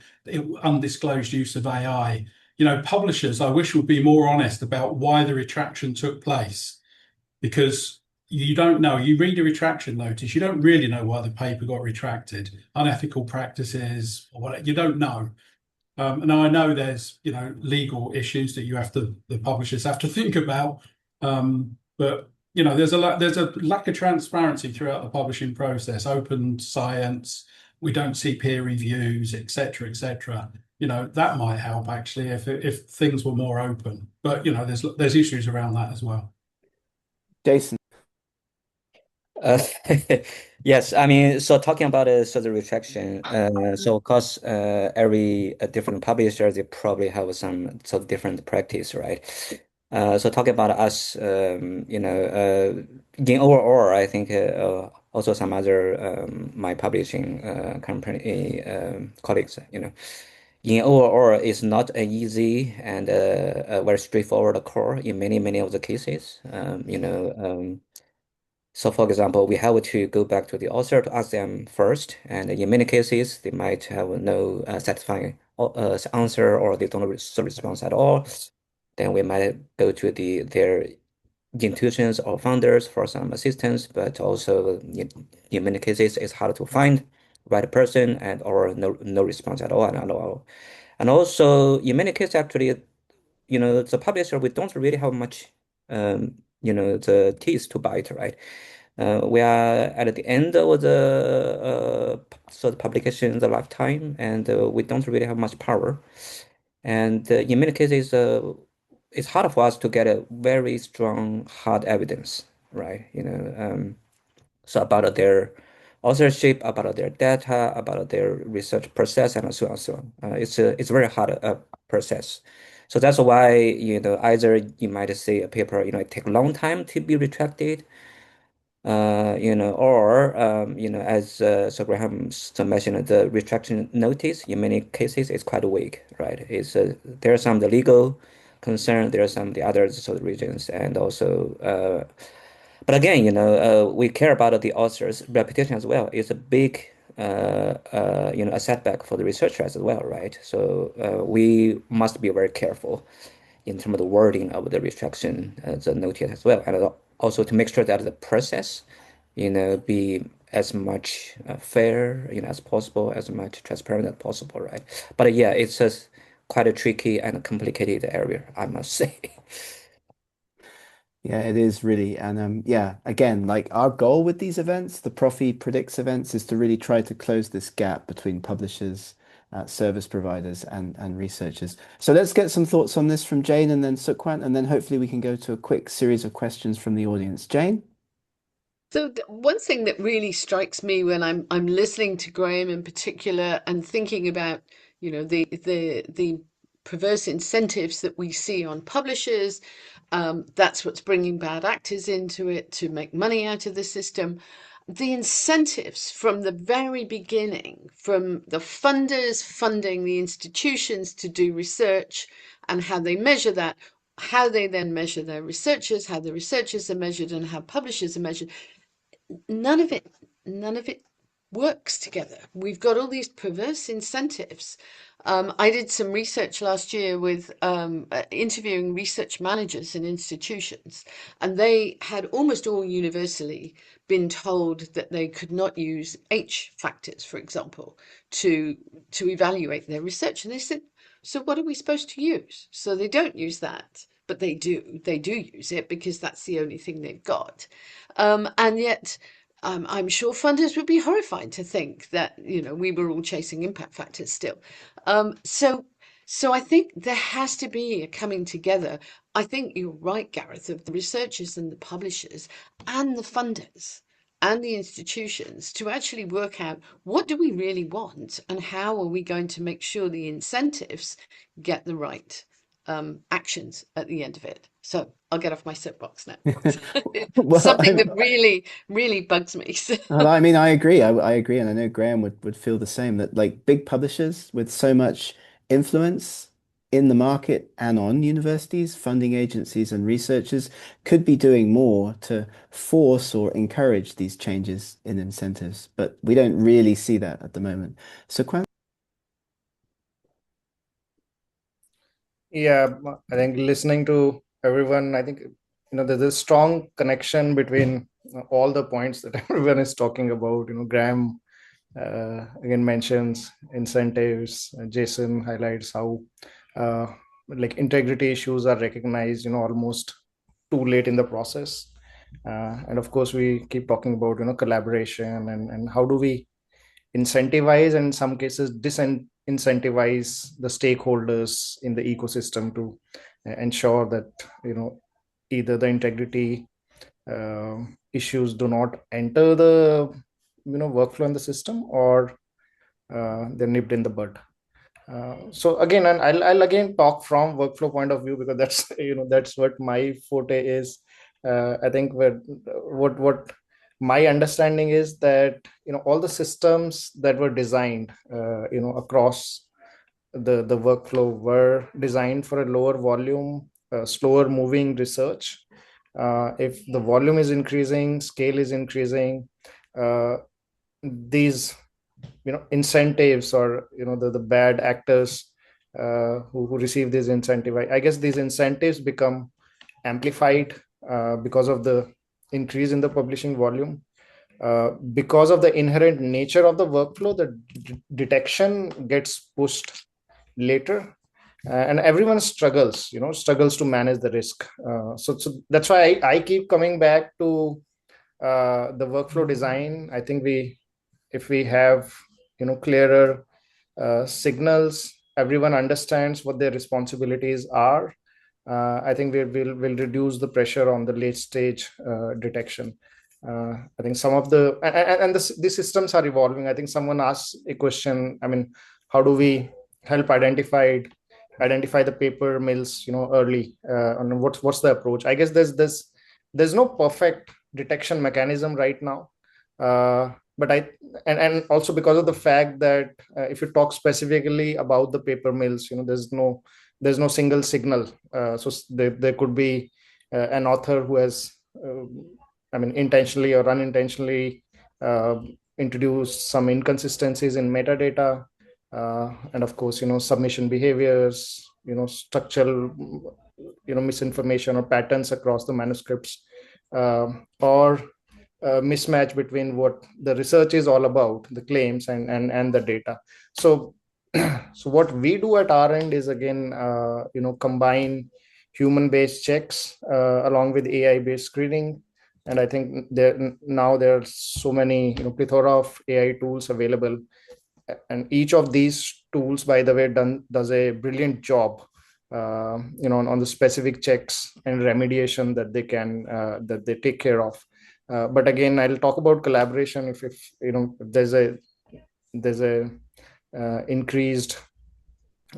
undisclosed use of AI. You know, publishers, I wish, would be more honest about why the retraction took place, because you don't know. You read a retraction notice, you don't really know why the paper got retracted. Unethical practices, or whatever, you don't know. Now I know there's, you know, legal issues that the publishers have to think about, but you know, there's a lack of transparency throughout the publishing process. Open science, we don't see peer reviews, etc., etc. You know, that might help actually if things were more open. But you know, there's issues around that as well. Jason. Yes, I mean, so talking about the retraction, so of course, every different publisher, they probably have some sort of different practice, right? So talking about us, you know, in overall, I think also some other my publishing company colleagues, you know, in overall, it's not an easy and a very straightforward call in many of the cases. You know. So, for example, we have to go back to the author to ask them first, and in many cases, they might have no satisfying answer, or they don't response at all. Then we might go to their institutions or founders for some assistance, but also in many cases, it's hard to find right person and or no response at all and also in many cases, actually, you know, the publisher, we don't really have much, you know, the teeth to bite, right? We are at the end of the sort of publication, the lifetime, and we don't really have much power. And in many cases, it's hard for us to get a very strong hard evidence, right? You know, so about their authorship, about their data, about their research process, and so on and so on. It's a very hard process. So that's why, you know, either you might say a paper, you know, it take a long time to be retracted, you know, or you know, as Sir Graham mentioned, the retraction notice in many cases is quite weak, right? It's there are some of the legal concern, there are some of the other sort of reasons, and also, but again, you know, we care about the author's reputation as well. It's a big, you know, a setback for the researcher as well, right? So we must be very careful in terms of the wording of the retraction, the notice as well, and also to make sure that the process, you know, be as much fair, you know, as possible, as much transparent as possible, right? But yeah, it's just quite a tricky and complicated area, I must say. Yeah, it is really. And yeah, again, like our goal with these events, the Prophy Predicts events, is to really try to close this gap between publishers, service providers, and researchers. So let's get some thoughts on this from Jayne and then Sukhwant, and then hopefully we can go to a quick series of questions from the audience. Jayne? So one thing that really strikes me when I'm listening to Graham in particular and thinking about, you know, the perverse incentives that we see on publishers, that's what's bringing bad actors into it to make money out of the system. the incentives from the very beginning, from the funders funding the institutions to do research and how they measure that, how they then measure their researchers, how the researchers are measured, and how publishers are measured, none of it works together. We've got all these perverse incentives. I did some research last year with interviewing research managers in institutions, and they had almost all universally been told that they could not use H factors, for example, to evaluate their research. And they said, so what are we supposed to use? So they don't use that, but they do use it because that's the only thing they've got. And yet, I'm sure funders would be horrified to think that, you know, we were all chasing impact factors still. So I think there has to be a coming together. I think you're right, Gareth, of the researchers and the publishers and the funders and the institutions to actually work out what do we really want and how are we going to make sure the incentives get the right actions at the end of it. So I'll get off my soapbox now. Well, Something that really bugs me. So. well, I mean, I agree. I agree, and I know Graham would feel the same, that like big publishers with so much influence in the market and on universities, funding agencies, and researchers could be doing more to force or encourage these changes in incentives, but we don't really see that at the moment. So, Yeah, I think listening to everyone, I think, you know, there's a strong connection between all the points that everyone is talking about. You know, Graham again mentions incentives. Jason highlights how like integrity issues are recognized, you know, almost too late in the process. And of course, we keep talking about, you know, collaboration and how do we incentivize and in some cases disincentivize the stakeholders in the ecosystem to ensure that, you know, either the integrity issues do not enter the, you know, workflow in the system, or they're nipped in the bud. So again, and I'll again talk from workflow point of view, because that's, you know, that's what my forte is. I think what my understanding is that, you know, all the systems that were designed, you know, across the workflow were designed for a lower volume, slower moving research. If the volume is increasing, scale is increasing, these, you know, incentives, or, you know, the bad actors who receive this incentive, I guess these incentives become amplified because of the increase in the publishing volume. Because of the inherent nature of the workflow, the detection gets pushed later, and everyone struggles to manage the risk. So that's why I keep coming back to the workflow design. I think if we have, you know, clearer signals, everyone understands what their responsibilities are. I think we'll reduce the pressure on the late stage detection. I think some of the and the systems are evolving. I think someone asked a question. I mean, how do we help identify the paper mills, you know, early? And what's the approach? I guess there's no perfect detection mechanism right now. But and also because of the fact that if you talk specifically about the paper mills, you know, there's no single signal. So there could be an author who has, I mean, intentionally or unintentionally introduced some inconsistencies in metadata, and of course, you know, submission behaviors, you know, structural, you know, misinformation or patterns across the manuscripts, or mismatch between what the research is all about, the claims and the data. So what we do at our end is, again, you know, combine human-based checks along with AI-based screening. And I think there are so many, you know, plethora of AI tools available, and each of these tools, by the way, does a brilliant job, you know, on the specific checks and remediation that they take care of. But again, I'll talk about collaboration if you know, there's a increased,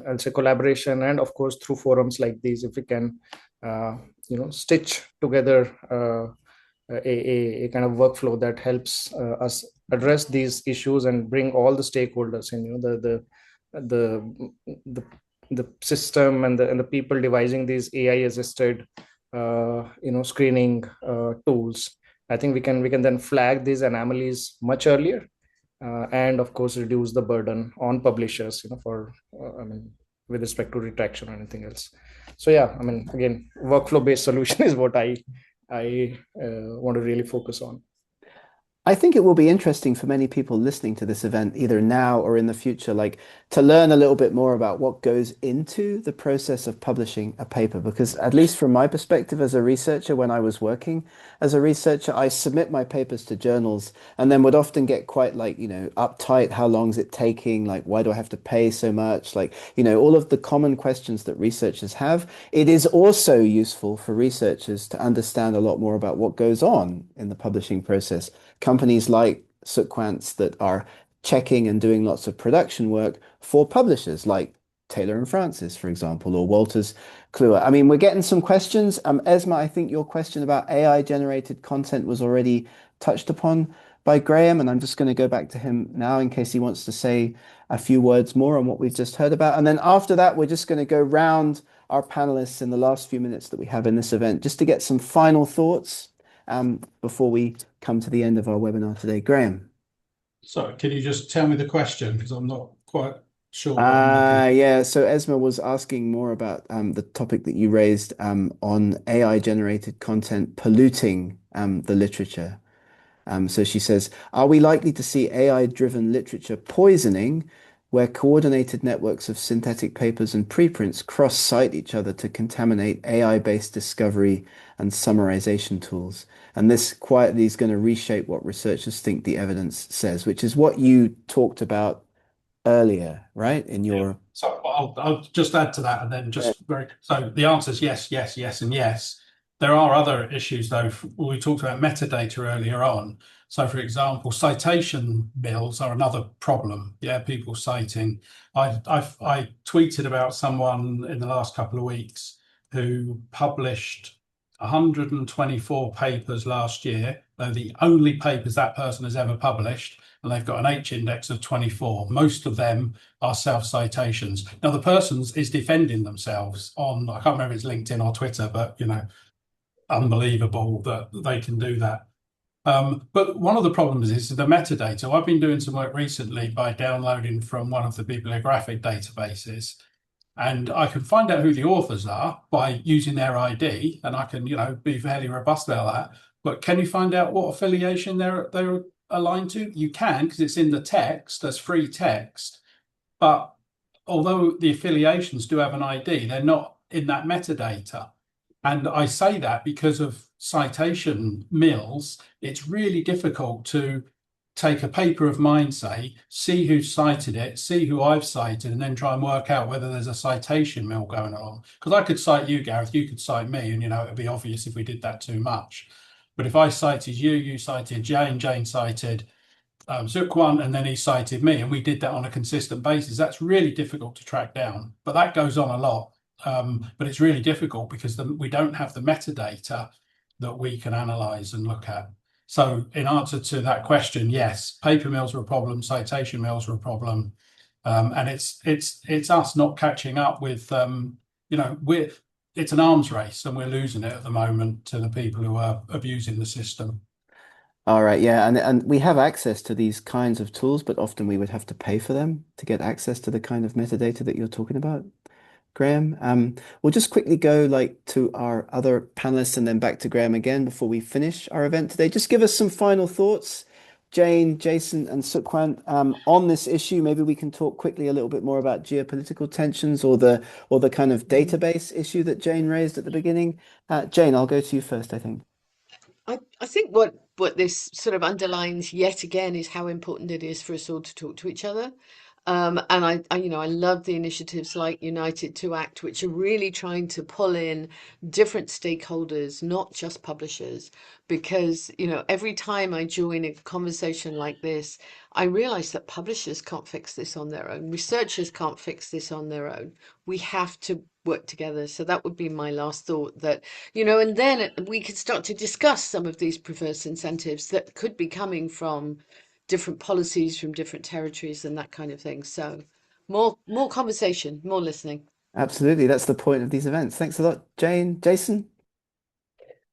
I'll say, collaboration, and of course through forums like these, if we can you know, stitch together a kind of workflow that helps us address these issues and bring all the stakeholders in, the system and the people devising these AI assisted screening tools. I think we can then flag these anomalies much earlier, and of course reduce the burden on publishers, for with respect to retraction or anything else. So yeah, again, workflow based solution is what I want to really focus on. I think it will be interesting for many people listening to this event, either now or in the future, like to learn a little bit more about what goes into the process of publishing a paper. Because at least from my perspective as a researcher, when I was working as a researcher, I submit my papers to journals and then would often get quite uptight. How long is it taking? Like, why do I have to pay so much? Like, all of the common questions that researchers have. It is also useful for researchers to understand a lot more about what goes on in the publishing process. Companies like Sukhwant's that are checking and doing lots of production work for publishers like Taylor and Francis, for example, or Walters Kluwer. We're getting some questions. Esma, I think your question about AI generated content was already touched upon by Graham, and I'm just going to go back to him now in case he wants to say a few words more on what we've just heard about. And then after that, we're just going to go round our panelists in the last few minutes that we have in this event, just to get some final thoughts before we come to the end of our webinar today. Graham. So can you just tell me the question, because I'm not quite sure. Yeah, so Esma was asking more about the topic that you raised on AI generated content polluting the literature. So she says, are we likely to see AI driven literature poisoning, where coordinated networks of synthetic papers and preprints cross-site each other to contaminate AI-based discovery and summarization tools? And this quietly is going to reshape what researchers think the evidence says, which is what you talked about earlier, right? In your... So I'll just add to that, and then so the answer is yes, yes, yes, and yes. There are other issues, though. We talked about metadata earlier on. So, for example, citation mills are another problem. Yeah, people citing. I tweeted about someone in the last couple of weeks who published 124 papers last year. They're the only papers that person has ever published, and they've got an H index of 24. Most of them are self-citations. Now, the person is defending themselves on, I can't remember if it's LinkedIn or Twitter, but, unbelievable that they can do that. But one of the problems is the metadata. I've been doing some work recently by downloading from one of the bibliographic databases, and I can find out who the authors are by using their ID, and I can, be fairly robust about that. But can you find out what affiliation they're aligned to? You can, because it's in the text, there's free text. But although the affiliations do have an ID, they're not in that metadata. And I say that because of citation mills. It's really difficult to take a paper of mine, say, see who cited it, see who I've cited, and then try and work out whether there's a citation mill going on. Because I could cite you, Gareth, you could cite me, and, it'd be obvious if we did that too much. But if I cited you, you cited Jayne, Jayne cited Sukhwant, and then he cited me, and we did that on a consistent basis, that's really difficult to track down. But that goes on a lot. But it's really difficult because we don't have the metadata that we can analyze and look at. So in answer to that question, yes, paper mills are a problem, citation mills are a problem. And it's us not catching up with, it's an arms race, and we're losing it at the moment to the people who are abusing the system. All right, yeah, and we have access to these kinds of tools, but often we would have to pay for them to get access to the kind of metadata that you're talking about, Graham. We'll just quickly go to our other panelists and then back to Graham again before we finish our event today. Just give us some final thoughts, Jayne, Jason, and Sukhwant, on this issue. Maybe we can talk quickly a little bit more about geopolitical tensions or the kind of database issue that Jayne raised at the beginning. Jayne, I'll go to you first, I think. I think what this sort of underlines yet again is how important it is for us all to talk to each other. And I love the initiatives like United to Act, which are really trying to pull in different stakeholders, not just publishers, because, every time I join a conversation like this, I realize that publishers can't fix this on their own. Researchers can't fix this on their own. We have to work together. So that would be my last thought, that, and then we could start to discuss some of these perverse incentives that could be coming from different policies from different territories and that kind of thing. So more conversation, more listening. Absolutely. That's the point of these events. Thanks a lot, Jayne. Jason?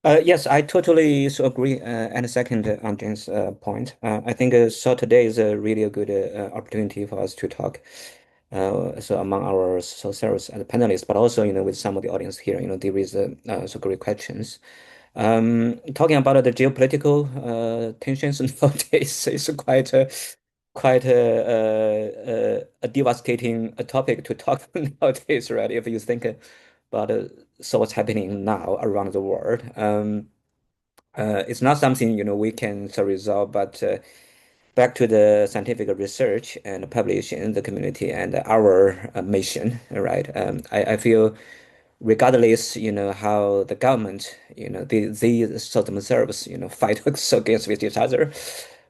Yes, I totally agree and second on Jayne's point. I think so today is really a good opportunity for us to talk. So among our service and panelists, but also with some of the audience here, there is so great questions. Talking about the geopolitical tensions nowadays is quite a devastating topic to talk nowadays, right? If you think about so what's happening now around the world, it's not something we can resolve, but back to the scientific research and publishing in the community and our mission, right? I feel regardless, how the government, they sort themselves, fight against with each other.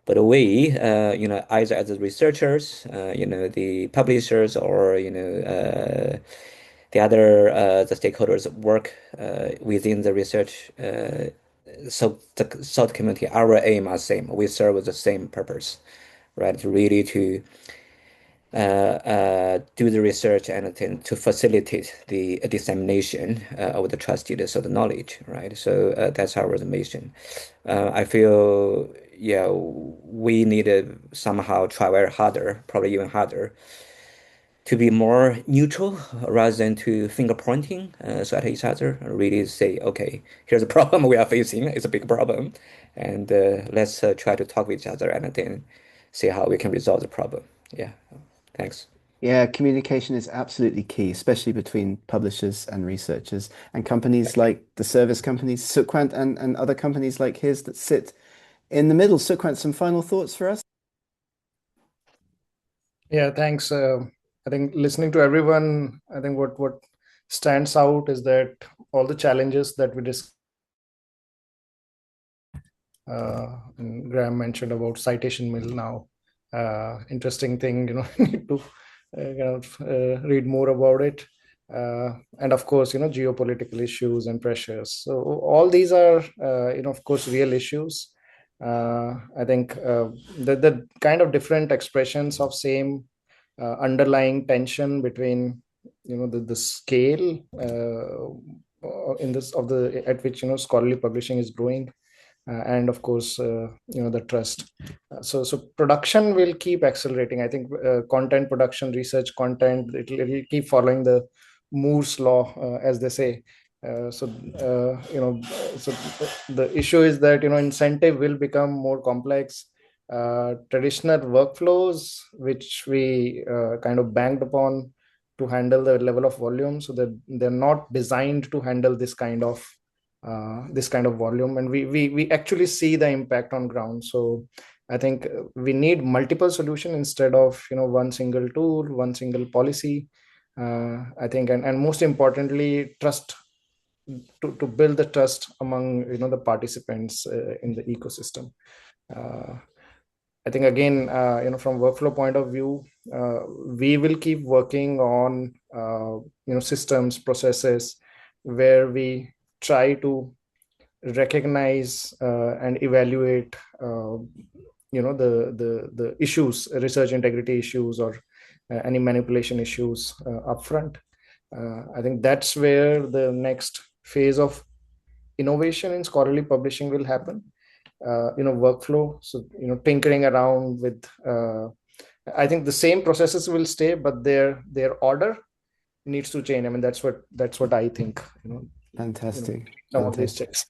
But we, either as the researchers, the publishers, or the other the stakeholders work within the research. So the salt community, our aim are same. We serve the same purpose, right? Really to do the research and then to facilitate the dissemination of the trusted sort of knowledge, right? So that's our mission. I feel, yeah, we need to somehow try very harder, probably even harder, to be more neutral rather than to finger pointing so at each other. Really say, okay, here's a problem we are facing. It's a big problem, and let's try to talk with each other and then see how we can resolve the problem. Yeah. Thanks. Yeah, communication is absolutely key, especially between publishers and researchers and companies like the service companies, Sukhwant, and other companies like his that sit in the middle. Sukhwant, some final thoughts for us? Yeah, thanks. I think listening to everyone, I think what stands out is that all the challenges that we discussed, Graham mentioned about citation mill now. Interesting thing, need to read more about it. And of course, geopolitical issues and pressures. So all these are, of course, real issues. I think the kind of different expressions of same underlying tension between, the scale in this of the at which scholarly publishing is growing, and of course the trust. So production will keep accelerating. I think content production, research content, it'll keep following the Moore's law, as they say. So the issue is that incentive will become more complex. Traditional workflows which we kind of banked upon to handle the level of volume, so that they're not designed to handle this kind of volume, and we actually see the impact on ground. So I think we need multiple solutions instead of one single tool, one single policy. I think, and most importantly, trust, to build the trust among the participants in the ecosystem. I think again, from workflow point of view, we will keep working on systems, processes, where we try to recognize and evaluate the issues, research integrity issues, or any manipulation issues upfront. I think that's where the next phase of innovation in scholarly publishing will happen. Workflow, so tinkering around with I think the same processes will stay, but their order needs to change. I mean, that's what I think. Fantastic. Some of these checks.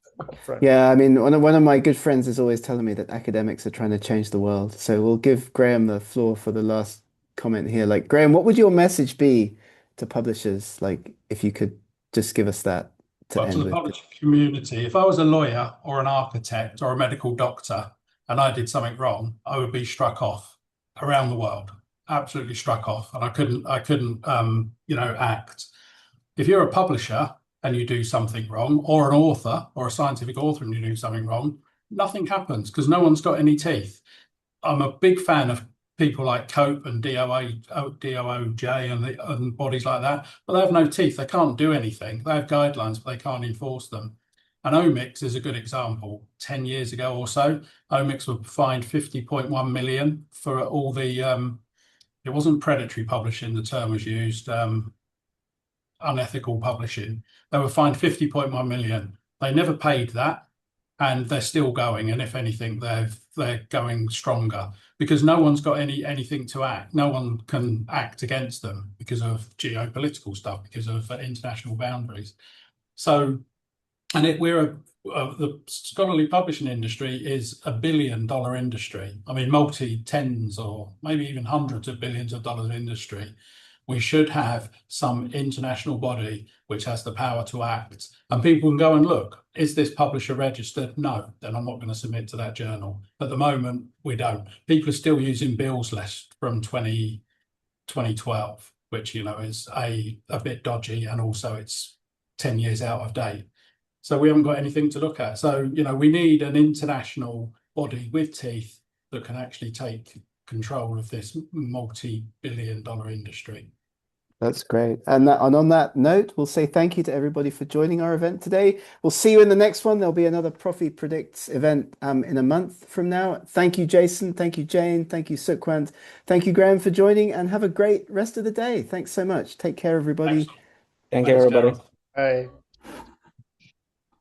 Yeah, I mean, one of my good friends is always telling me that academics are trying to change the world. So we'll give Graham the floor for the last comment here. Like, Graham, what would your message be to publishers? Like, if you could just give us that to end to the with. publishing community, if I was a lawyer or an architect or a medical doctor and I did something wrong, I would be struck off around the world. absolutely struck off, and I couldn't act. If you're a publisher and you do something wrong, or an author or a scientific author and you do something wrong, nothing happens because no one's got any teeth. I'm a big fan of people like COPE and DOOJ and bodies like that, but they have no teeth. They can't do anything. They have guidelines, but they can't enforce them. And Omics is a good example. 10 years ago or so, Omics were fined 50.1 million for all the, it wasn't predatory publishing, the term was used, unethical publishing. They were fined 50.1 million. They never paid that, and they're still going. And if anything, they're going stronger because no one's got anything to act. No one can act against them because of geopolitical stuff, because of international boundaries. So, and the scholarly publishing industry is $1 billion industry. I mean, multi-tens or maybe even hundreds of billions of dollars industry. We should have some international body which has the power to act, and people can go and look. Is this publisher registered? No, then I'm not going to submit to that journal. At the moment, we don't. People are still using Bill's list from 2012, which is a bit dodgy, and also it's 10 years out of date. So we haven't got anything to look at. So we need an international body with teeth that can actually take control of this multi-billion-dollar industry. That's great. And on that note, we'll say thank you to everybody for joining our event today. We'll see you in the next one. There'll be another Prophy Predicts event in a month from now. Thank you, Jason. Thank you, Jayne. Thank you, Sukhwant. Thank you, Graham, for joining, and have a great rest of the day. Thanks so much. Take care, everybody. Thanks. Thank you, everybody. Bye.